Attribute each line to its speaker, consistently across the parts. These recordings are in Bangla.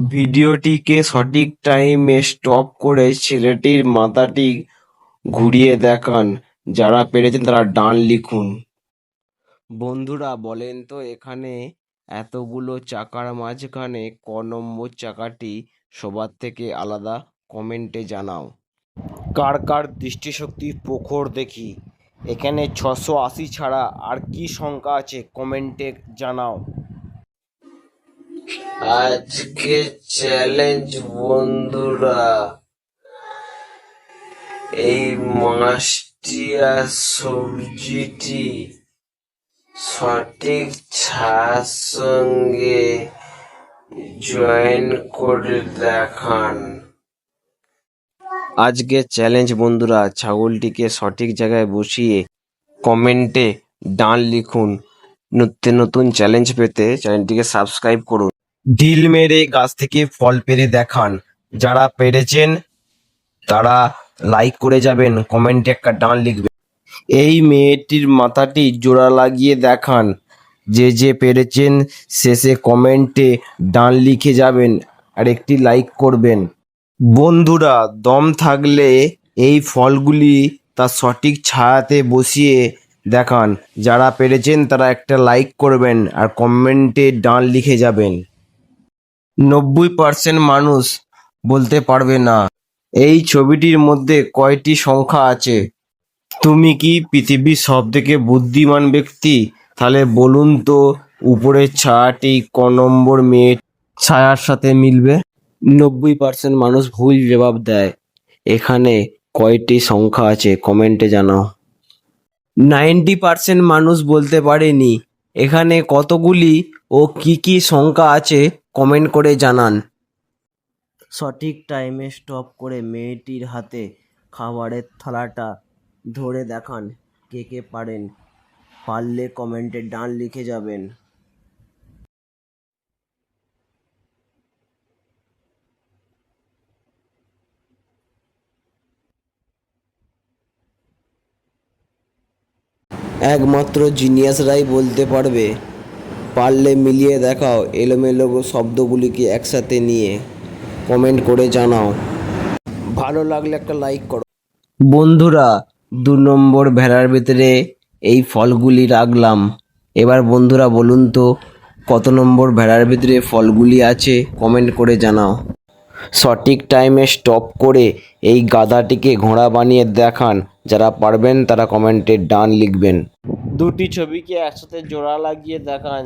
Speaker 1: ভিডিওটিকে সঠিক টাইমে স্টপ করে ছেলেটির মাথাটি ঘুরিয়ে দেখান। যারা পেরেছেন তারা ডান লিখুন। বন্ধুরা বলেন তো, এখানে এতগুলো চাকার মাঝখানে ক নম্বর চাকাটি সবার থেকে আলাদা? কমেন্টে জানাও। কার কার দৃষ্টিশক্তি প্রখর দেখি। এখানে 680 ছাড়া আর কি সংখ্যা আছে কমেন্টে জানাও। আজকে চ্যালেঞ্জ বন্ধুরা, এই মাছটি আর সবজিটি সঠিক ছায়ার সঙ্গে জয়েন করে দেখান। আজকে চ্যালেঞ্জ বন্ধুরা, ছাগলটিকে সঠিক জায়গায় বসিয়ে কমেন্টে ডান লিখুন। নিত্য নতুন চ্যালেঞ্জ পেতে চ্যানেলটিকে সাবস্ক্রাইব করুন। ঢিল মেরে গাছ থেকে ফল পেরে দেখান। যারা পেরেছেন তারা লাইক করে যাবেন, কমেন্টে একটা ডান লিখবেন। এই মেয়েটির মাথাটি জোড়া লাগিয়ে দেখান। যে যে পেরেছেন শেষে কমেন্টে ডান লিখে যাবেন আর একটি লাইক করবেন। বন্ধুরা দম থাকলে এই ফলগুলি তার সঠিক ছায়াতে বসিয়ে দেখান। যারা পেরেছেন তারা একটা লাইক করবেন আর কমেন্টে ডান লিখে যাবেন। 90% মানুষ বলতে পারবে না। এই ছবিটির মধ্যে কয়টি সংখ্যা আছে? তুমি কি পৃথিবীর সবথেকে বুদ্ধিমান ব্যক্তি? তাহলে বলুন তো, উপরের ছায়াটি ক নম্বর মেয়ের ছায়ার সাথে মিলবে? 90% মানুষ ভুল জবাব দেয়। এখানে কয়টি সংখ্যা আছে কমেন্টে জানাও। 90% মানুষ বলতে পারেনি। এখানে কতগুলি ও কি কি সংখ্যা আছে কমেন্ট করে জানান। সঠিক টাইমে স্টপ করে মেয়েটির হাতে খাবারের থালাটা ধরে দেখান। কে কে পারেন? পারলে কমেন্টে ডান লিখে যাবেন। একমাত্র জিনিয়াসরাই বলতে পারবে। পারলে মিলিয়ে দেখাও এলোমেলো শব্দগুলিকে একসাথে নিয়ে। কমেন্ট করে জানাও। ভালো লাগলে একটা লাইক করো। বন্ধুরা 2 নম্বর ভেড়ার ভিতরে এই ফলগুলি রাখলাম। এবার বন্ধুরা বলুন তো, কত নম্বর ভেড়ার ভিতরে ফলগুলি আছে কমেন্ট করে জানাও। সঠিক টাইমে স্টপ করে এই গাধাটিকে ঘোড়া বানিয়ে দেখান। যারা পারবেন তারা কমেন্টে ডান লিখবেন। দুটি ছবিকে একসাথে জোড়া লাগিয়ে দেখান।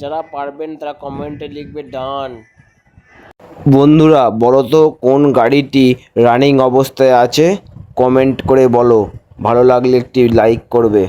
Speaker 1: যারা পারবেন তারা কমেন্টে লিখবে ডান। বন্ধুরা বলো তো, কোন গাড়িটি রানিং অবস্থায় আছে? কমেন্ট করে বলো। ভালো লাগলে একটি লাইক করবে।